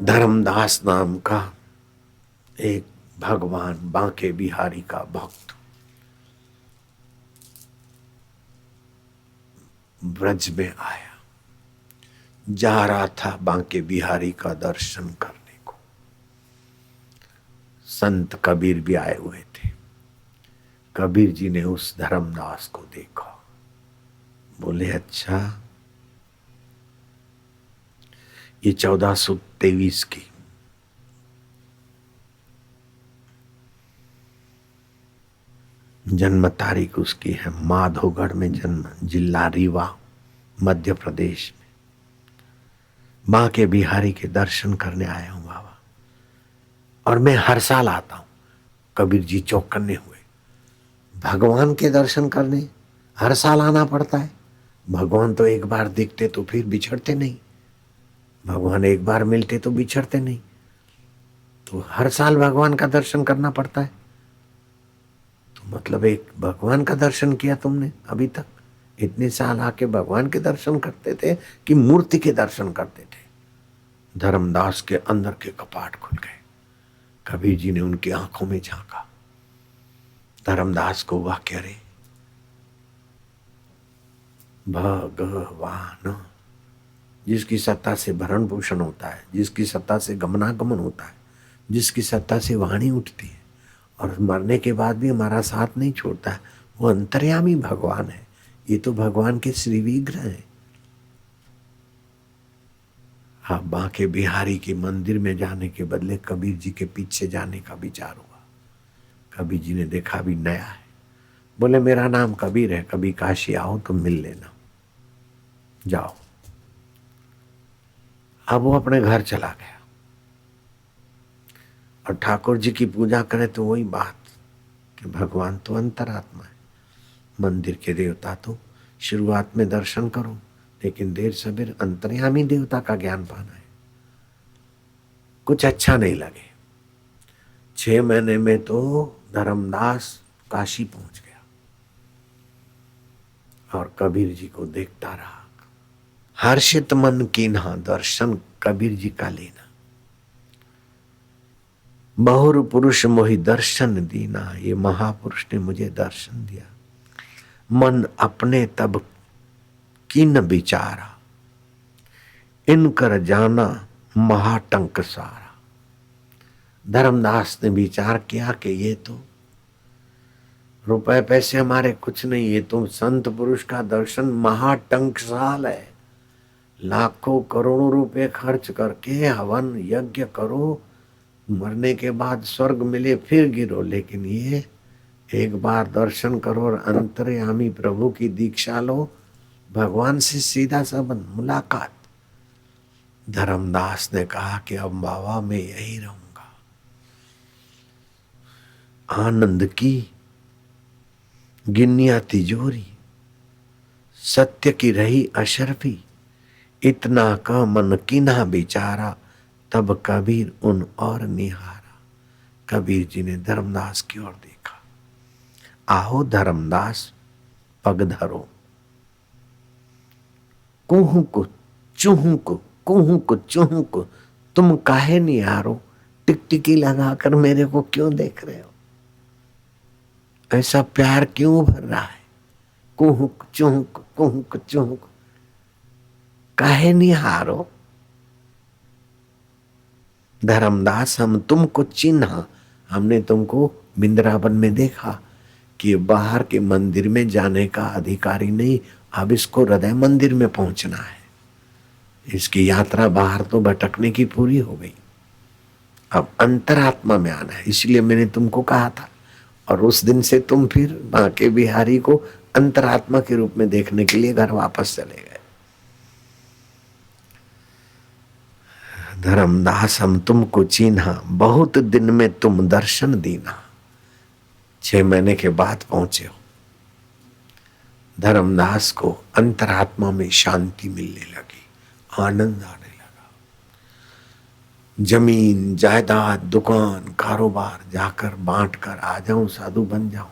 धर्मदास नाम का एक भगवान बांके बिहारी का भक्त ब्रज में आया, जा रहा था बांके बिहारी का दर्शन करने को। संत कबीर भी आए हुए थे। कबीर जी ने उस धर्मदास को देखा, बोले अच्छा, ये 1423 की जन्म तारीख उसकी है। माधोगढ़ में जन्म, जिला रीवा, मध्य प्रदेश में। माँ के बिहारी के दर्शन करने आया हूँ बाबा, और मैं हर साल आता हूँ। कबीर जी चौकन्ने हुए। भगवान के दर्शन करने हर साल आना पड़ता है? भगवान तो एक बार दिखते तो फिर बिछड़ते नहीं, भगवान एक बार मिलते तो बिछड़ते नहीं, तो हर साल भगवान का दर्शन करना पड़ता है? तो मतलब एक भगवान का दर्शन किया तुमने अभी तक? इतने साल आके भगवान के दर्शन करते थे कि मूर्ति के दर्शन करते थे? धर्मदास के अंदर के कपाट खुल गए। कबीर जी ने उनकी आंखों में झांका। धर्मदास को हुआ क्या रे, भगवान जिसकी सत्ता से भरण पोषण होता है, जिसकी सत्ता से गमनागमन होता है, जिसकी सत्ता से वाणी उठती है और मरने के बाद भी हमारा साथ नहीं छोड़ता है, वो अंतर्यामी भगवान है। ये तो भगवान के श्री विग्रह है। हाँ, बांके बिहारी के मंदिर में जाने के बदले कबीर जी के पीछे जाने का विचार हुआ। कबीर जी ने देखा भी नया है, बोले मेरा नाम कबीर है, कभी काशी आओ तो मिल लेना, जाओ। अब वो अपने घर चला गया और ठाकुर जी की पूजा करे तो वही बात कि भगवान तो अंतरात्मा है। मंदिर के देवता तो शुरुआत में दर्शन करो, लेकिन देर सबेर अंतर्यामी देवता का ज्ञान पाना है। कुछ अच्छा नहीं लगे। 6 महीने में तो धर्मदास काशी पहुंच गया और कबीर जी को देखता रहा। हर्षित मन कीन्हा दर्शन कबीर जी का लेना, बहुर पुरुष मोहि दर्शन दीना। ये महापुरुष ने मुझे दर्शन दिया। मन अपने तब किन विचारा, इनकर जाना महाटंक सारा। धर्मदास ने विचार किया कि ये तो रुपए पैसे हमारे कुछ नहीं, ये तो संत पुरुष का दर्शन महाटंकशाल है। लाखों करोड़ों रुपए खर्च करके हवन यज्ञ करो, मरने के बाद स्वर्ग मिले फिर गिरो, लेकिन ये एक बार दर्शन करो और अंतर्यामी प्रभु की दीक्षा लो, भगवान से सीधा संबंध, मुलाकात। धर्मदास ने कहा कि अब बाबा मैं यही रहूंगा। आनंद की गिनिया तिजोरी, सत्य की रही अशरफी, इतना का मन कीन्हा बिचारा, तब कबीर उन और निहारा। कबीर जी ने धर्मदास की ओर देखा। आओ धर्मदास पग धरो, कुहू को चूहू को, कुहू को चूहू को, तुम काहे निहारो, टिकटिकी लगाकर मेरे को क्यों देख रहे हो? ऐसा प्यार क्यों उभर रहा है? कुहू चूहू कुहू चूहू, काहे निहारो? धर्मदास हम तुमको चिन्हा, हमने तुमको वृंदावन में देखा कि बाहर के मंदिर में जाने का अधिकारी नहीं, अब इसको हृदय मंदिर में पहुंचना है। इसकी यात्रा बाहर तो भटकने की पूरी हो गई, अब अंतरात्मा में आना है। इसलिए मैंने तुमको कहा था, और उस दिन से तुम फिर बांके बिहारी को अंतरात्मा के रूप में देखने के लिए घर वापस चले गए। धर्मदास हम तुमको चिन्हा, बहुत दिन में तुम दर्शन दीना। 6 महीने के बाद पहुंचे हो। धर्मदास को अंतरात्मा में शांति मिलने लगी, आनंद आने लगा। जमीन जायदाद दुकान कारोबार जाकर बांट कर आ जाऊं, साधु बन जाऊं,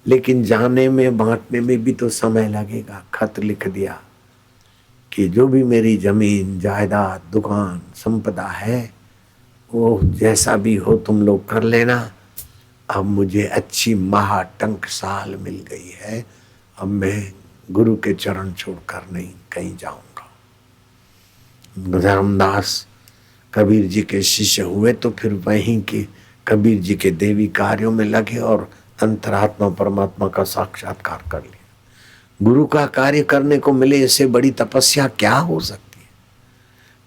लेकिन जाने में बांटने में भी तो समय लगेगा। खत लिख दिया कि जो भी मेरी जमीन जायदाद दुकान संपदा है वो जैसा भी हो तुम लोग कर लेना, अब मुझे अच्छी महाटंक साल मिल गई है, अब मैं गुरु के चरण छोड़कर नहीं कहीं जाऊंगा। धर्मदास कबीर जी के शिष्य हुए तो फिर वहीं के कबीर जी के देवी कार्यों में लगे और अंतरात्मा परमात्मा का साक्षात्कार कर लिया। गुरु का कार्य करने को मिले, इससे बड़ी तपस्या क्या हो सकती है।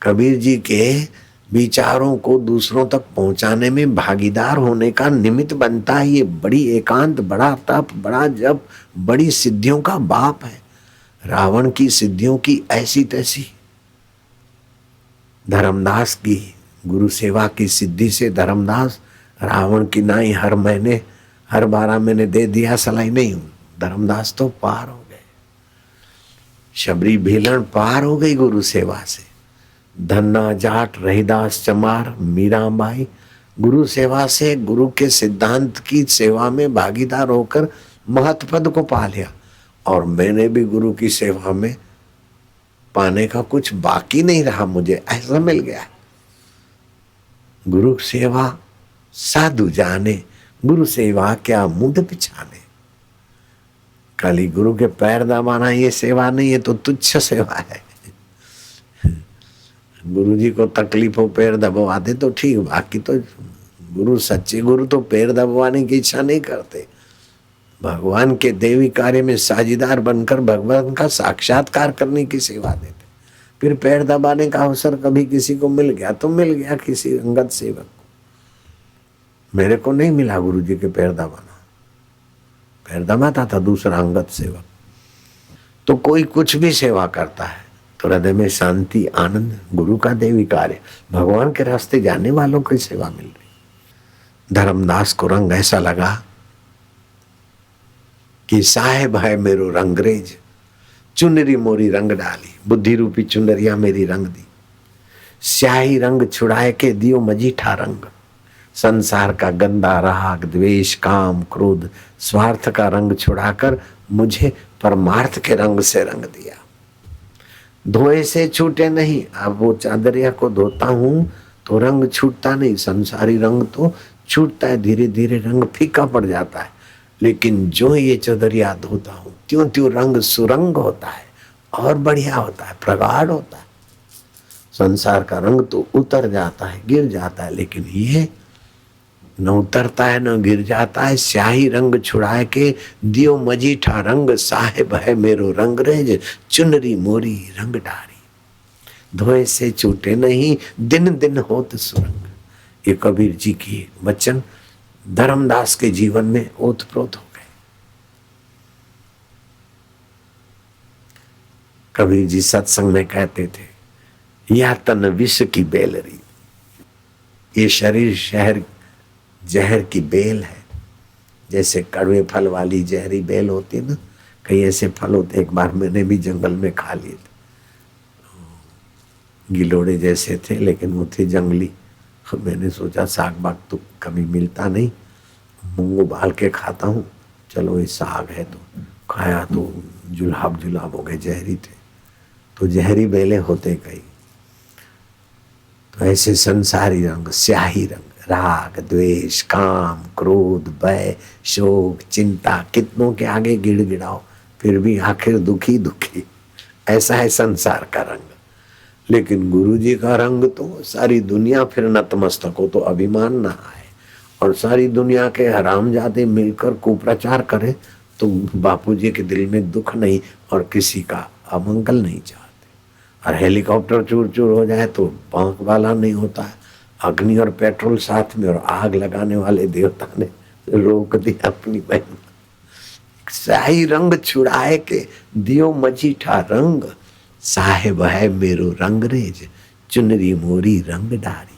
कबीर जी के विचारों को दूसरों तक पहुंचाने में भागीदार होने का निमित्त बनता है ये बड़ी एकांत, बड़ा तप, बड़ा जप, बड़ी सिद्धियों का बाप है। रावण की सिद्धियों की ऐसी तैसी, धर्मदास की गुरु सेवा की सिद्धि से धर्मदास रावण की नाई हर महीने हर 12 महीने दे दिया सलाई नहीं हूं। धर्मदास तो पार हो गए, शबरी भीलन पार हो गई गुरु सेवा से। धन्ना जाट रहीदास चमार मीराबाई गुरु सेवा से, गुरु के सिद्धांत की सेवा में भागीदार होकर महत पद को पा लिया। और मैंने भी गुरु की सेवा में पाने का कुछ बाकी नहीं रहा, मुझे ऐसा मिल गया। गुरु सेवा साधु जाने, गुरु सेवा क्या मुंड पिछाने। खाली गुरु के पैर दबाना ये सेवा नहीं है, तो तुच्छ सेवा है। गुरु जी को तकलीफ हो पैर दबवा दे तो ठीक, बाकी तो गुरु सच्चे गुरु तो पैर दबवाने की इच्छा नहीं करते। भगवान के देवी कार्य में साझीदार बनकर भगवान का साक्षात्कार करने की सेवा देते। फिर पैर दबाने का अवसर कभी किसी को मिल गया तो मिल गया, किसी अंगत सेवक को। मेरे को नहीं मिला गुरु जी के पैर दबाना, पैर दबाता था दूसरा अंगत सेवक। तो कोई कुछ भी सेवा करता है तो हृदय में शांति, आनंद, गुरु का देवी कार्य, भगवान के रास्ते जाने वालों की सेवा मिल रही। धर्मदास को रंग ऐसा लगा कि साहेब है मेरो रंगरेज, चुनरी मोरी रंग डाली, बुद्धि रूपी चुनरिया मेरी रंग दी। स्याही रंग छुड़ाए के दियो मजीठा रंग, संसार का गंदा राग द्वेष काम क्रोध स्वार्थ का रंग छुड़ाकर मुझे परमार्थ के रंग से रंग दिया। धोए से छूटे नहीं, अब वो चादरिया को धोता हूं तो रंग छूटता नहीं। संसारी रंग तो छूटता है, धीरे धीरे रंग फीका पड़ जाता है, लेकिन जो ये चादरिया धोता हूं त्यों त्यों रंग सुरंग होता है और बढ़िया होता है, प्रगाढ़ होता है। संसार का रंग तो उतर जाता है, गिर जाता है, लेकिन ये न उतरता है न गिर जाता है। स्याही रंग छुड़ाए के दियो मजीठा रंग, साहेब है मेरो रंगरेज, चुनरी मोरी रंग डारी। धोए से छूटे नहीं, दिन दिन होत सुरंग। ये कबीर जी की वचन धर्मदास के जीवन में ओतप्रोत हो गए। कबीर जी सत्संग में कहते थे, या तन विष की बेलरी, ये शरीर शहर जहर की बेल है। जैसे कड़वे फल वाली जहरी बेल होती है ना, कई ऐसे फल होते। एक बार मैंने भी जंगल में खा लिए थे, गिलोड़े जैसे थे लेकिन वो थे जंगली। मैंने सोचा साग बाग तो कभी मिलता नहीं, मूंग उबाल के खाता हूँ, चलो ये साग है। तो खाया तो जुलाब जुलाब हो गए, जहरी थे। तो जहरी बेले होते कई। तो ऐसे संसारी रंग, स्याही रंग, राग द्वेष काम क्रोध भय शोक चिंता, कितनों के आगे गिड़गिड़ाओ फिर भी आखिर दुखी दुखी, ऐसा है संसार का रंग। लेकिन गुरु जी का रंग तो सारी दुनिया फिर नतमस्तक हो तो अभिमान ना आए, और सारी दुनिया के हरामजादे मिलकर कुप्रचार करें तो बापू जी के दिल में दुख नहीं और किसी का अमंगल नहीं चाहते। और हेलीकॉप्टर चूर चूर हो जाए तो पांख वाला नहीं होता है। अग्नि और पेट्रोल साथ में, और आग लगाने वाले देवता ने रोक दिया अपनी बहन। स्याही रंग छुड़ाए के दियो मजीठा रंग, साहेब है मेरो रंगरेज, चुनरी मोरी रंग डारी।